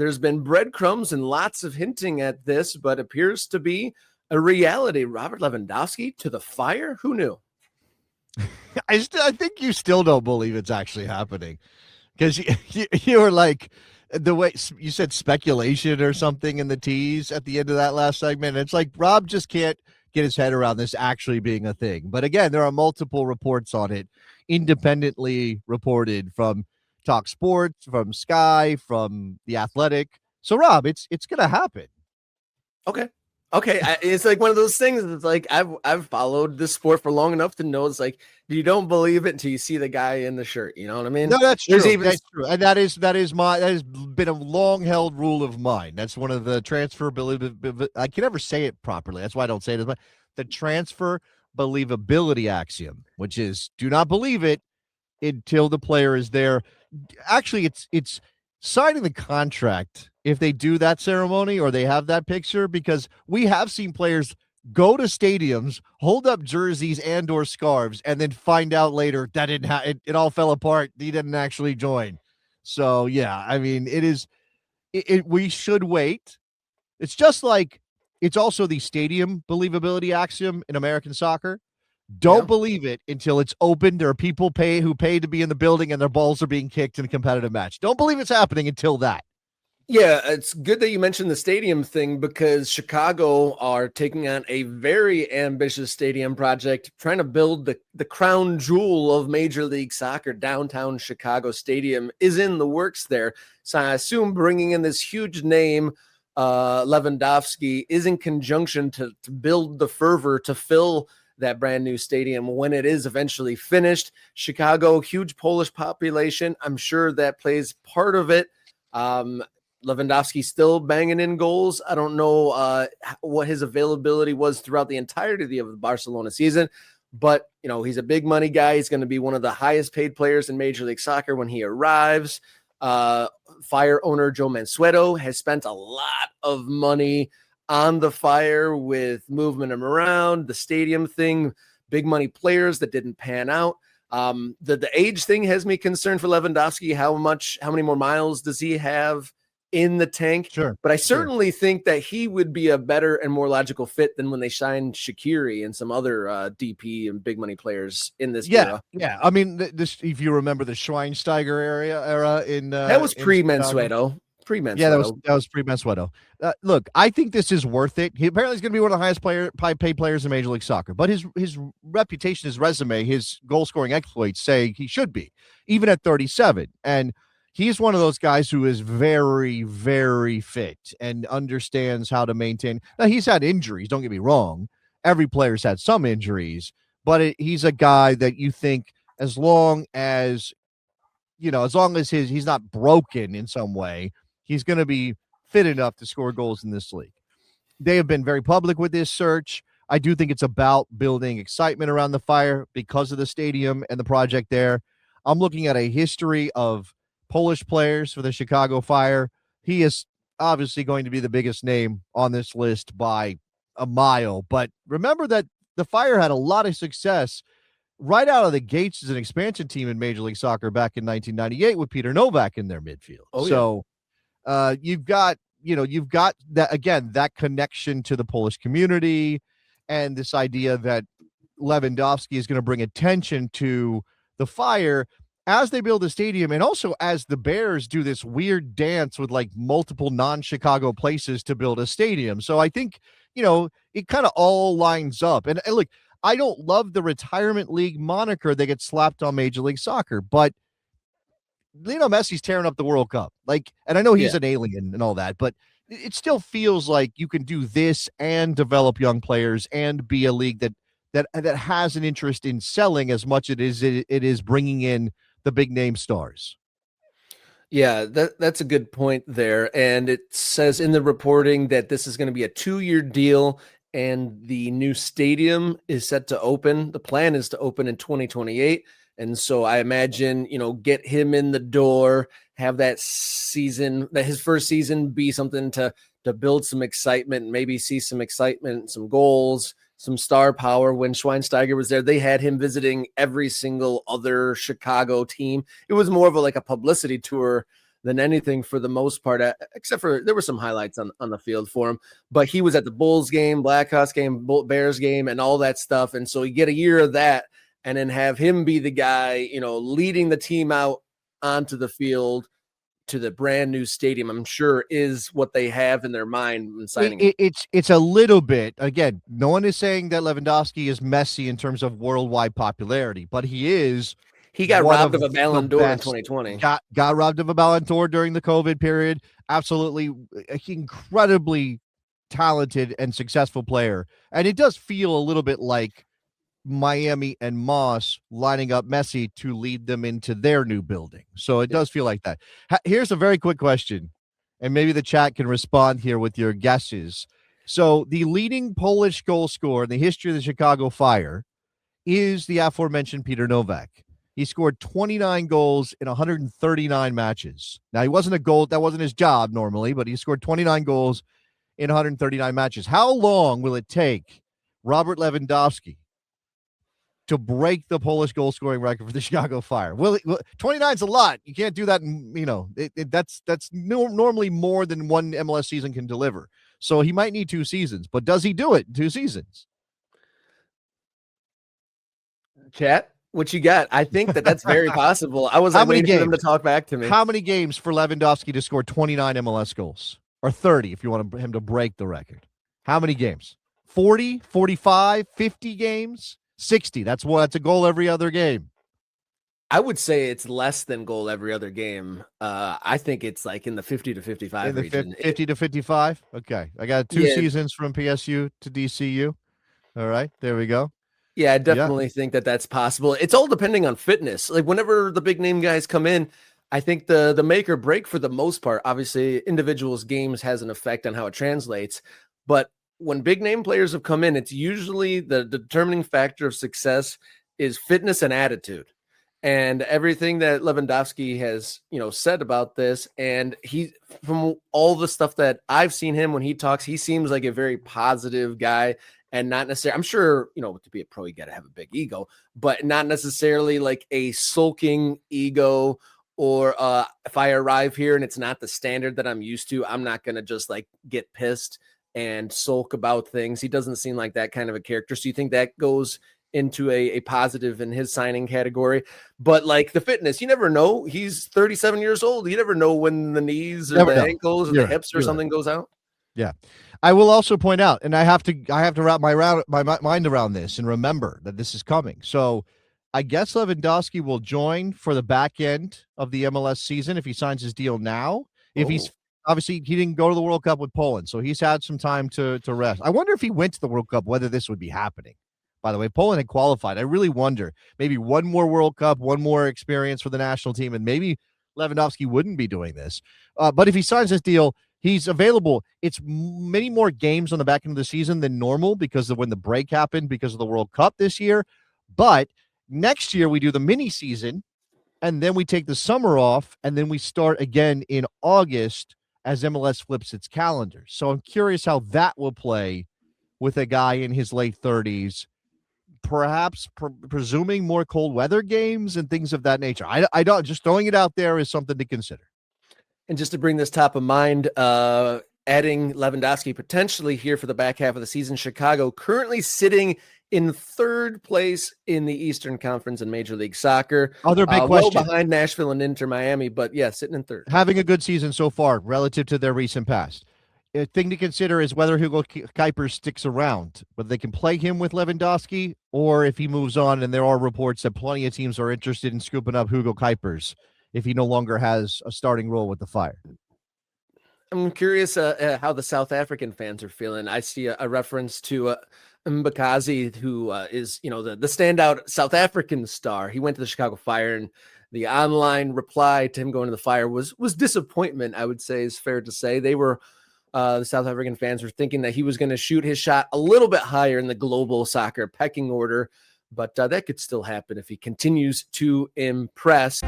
There's been breadcrumbs and lots of hinting at this, but appears to be a reality. Robert Lewandowski to the Fire? Who knew? I think you still don't believe it's actually happening, because you were like, the way you said speculation or something in the tease at the end of that last segment. It's like Rob just can't get his head around this actually being a thing. But again, there are multiple reports on it, independently reported from Talk Sports, from Sky, from The Athletic. So Rob, it's going to happen. Okay. It's like one of those things. It's like I've followed this sport for long enough to know it's like you don't believe it until you see the guy in the shirt. You know what I mean? No, that's true. That's true, and that has been a long held rule of mine. That's one of the transfer I can never say it properly. That's why I don't say it as much. The transfer believability axiom, which is do not believe it until the player is there. Actually, it's signing the contract if they do that ceremony or they have that picture, because we have seen players go to stadiums, hold up jerseys and or scarves, and then find out later that it all fell apart. He didn't actually join. So yeah, I mean, we should wait. It's just like, it's also the stadium believability axiom in American soccer. Don't believe it until it's open. There are people who pay to be in the building and their balls are being kicked in a competitive match. Don't believe it's happening until that. Yeah, it's good that you mentioned the stadium thing, because Chicago are taking on a very ambitious stadium project, trying to build the crown jewel of Major League Soccer. Downtown Chicago Stadium is in the works there. So I assume bringing in this huge name, Lewandowski, is in conjunction to build the fervor to fill that brand new stadium when it is eventually finished. Chicago, huge Polish population. I'm sure that plays part of it. Lewandowski still banging in goals. I don't know what his availability was throughout the entirety of the Barcelona season, but he's a big money guy. He's going to be one of the highest paid players in Major League Soccer when he arrives. Fire owner Joe Mansueto has spent a lot of money on the Fire with moving him around, the stadium thing, big money players that didn't pan out. The age thing has me concerned for Lewandowski. How many more miles does he have in the tank? Sure. But I certainly think that he would be a better and more logical fit than when they signed Shaqiri and some other DP and big money players in this era. Yeah. I mean, if you remember the Schweinsteiger era in that was pre-Mansueto. Yeah, that was pre-Mansueto. Look, I think this is worth it. He apparently is going to be one of the highest paid players in Major League Soccer, but his reputation, his resume, his goal-scoring exploits say he should be, even at 37. And he's one of those guys who is very, very fit and understands how to maintain. Now, he's had injuries, don't get me wrong. Every player's had some injuries, but he's a guy that you think, as long as he's not broken in some way, he's going to be fit enough to score goals in this league. They have been very public with this search. I do think it's about building excitement around the Fire because of the stadium and the project there. I'm looking at a history of Polish players for the Chicago Fire. He is obviously going to be the biggest name on this list by a mile. But remember that the Fire had a lot of success right out of the gates as an expansion team in Major League Soccer back in 1998 with Peter Novak in their midfield. You've got that, again, that connection to the Polish community and this idea that Lewandowski is going to bring attention to the Fire as they build a stadium, and also as the Bears do this weird dance with like multiple non-Chicago places to build a stadium. So I think, it kind of all lines up. And look, I don't love the retirement league moniker that gets slapped on Major League Soccer, but Lionel Messi's tearing up the World Cup. And I know he's an alien and all that, but it still feels like you can do this and develop young players and be a league that has an interest in selling as much as it is bringing in the big name stars. Yeah, that's a good point there. And it says in the reporting that this is going to be a 2-year deal, and the new stadium is set to open. The plan is to open in 2028. And so I imagine, get him in the door, have that his first season be something to build some excitement, maybe see some excitement, some goals, some star power. When Schweinsteiger was there, they had him visiting every single other Chicago team. It was more of a publicity tour than anything for the most part, except for there were some highlights on the field for him. But he was at the Bulls game, Blackhawks game, Bears game, and all that stuff. And so you get a year of that, and then have him be the guy, leading the team out onto the field to the brand new stadium, I'm sure is what they have in their mind when signing him. It's a little bit, again, no one is saying that Lewandowski is Messi in terms of worldwide popularity, but he got robbed of a Ballon d'Or in 2020. Got robbed of a Ballon d'Or during the COVID period. Absolutely incredibly talented and successful player. And it does feel a little bit like Miami and Moss lining up Messi to lead them into their new building. So it does feel like that. Here's a very quick question, and maybe the chat can respond here with your guesses. So the leading Polish goal scorer in the history of the Chicago Fire is the aforementioned Peter Nowak. He scored 29 goals in 139 matches. Now, that wasn't his job normally, but he scored 29 goals in 139 matches. How long will it take Robert Lewandowski to break the Polish goal scoring record for the Chicago Fire? 29 is a lot. You can't do that. That's normally more than one MLS season can deliver. So he might need 2 seasons, but does he do it in 2 seasons? Chat, what you got? I think that's very possible. I was waiting for them to talk back to me. How many games for Lewandowski to score 29 MLS goals? Or 30 if you want him to break the record. How many games? 40, 45, 50 games? 60. That's a goal every other game. I would say it's less than goal every other game. I think it's like in the 50 to 55 region. 50 to 55? Okay. I got 2 seasons from PSU to DCU. All right. There we go. Yeah, I definitely think that's possible. It's all depending on fitness. Like whenever the big name guys come in, I think the make or break for the most part, obviously individuals' games has an effect on how it translates. But when big name players have come in, it's usually the determining factor of success is fitness and attitude. And everything that Lewandowski has, said about this, and he, from all the stuff that I've seen him when he talks, he seems like a very positive guy and not necessarily, I'm sure, to be a pro, you got to have a big ego, but not necessarily like a sulking ego or if I arrive here and it's not the standard that I'm used to, I'm not going to just like get pissed and sulk about things. He doesn't seem like that kind of a character. So you think that goes into a positive in his signing category? But like the fitness, you never know. He's 37 years old. You never know when the knees or the ankles or the hips or something goes out. Yeah. I will also point out, and I have to wrap my mind around this and remember that this is coming. So I guess Lewandowski will join for the back end of the MLS season if he signs his deal now. If he's obviously, he didn't go to the World Cup with Poland, so he's had some time to rest. I wonder if he went to the World Cup, whether this would be happening. By the way, Poland had qualified. I really wonder, maybe one more World Cup, one more experience for the national team, and maybe Lewandowski wouldn't be doing this. But if he signs this deal, he's available. It's many more games on the back end of the season than normal because of when the break happened because of the World Cup this year. But next year, we do the mini season, and then we take the summer off, and then we start again in August as MLS flips its calendar. So I'm curious how that will play with a guy in his late 30s, perhaps presuming more cold weather games and things of that nature. I don't, just throwing it out there is something to consider. And just to bring this top of mind, adding Lewandowski potentially here for the back half of the season, Chicago currently sitting in 3rd place in the Eastern Conference in Major League Soccer. Other big question. Well behind Nashville and Inter Miami, but yeah, sitting in 3rd. Having a good season so far relative to their recent past. A thing to consider is whether Hugo Kuipers sticks around, whether they can play him with Lewandowski or if he moves on, and there are reports that plenty of teams are interested in scooping up Hugo Kuipers if he no longer has a starting role with the Fire. I'm curious how the South African fans are feeling. I see a reference to Mbakazi, who is, the standout South African star. He went to the Chicago Fire, and the online reply to him going to the Fire was disappointment, I would say is fair to say. They were, the South African fans were thinking that he was going to shoot his shot a little bit higher in the global soccer pecking order, but that could still happen if he continues to impress.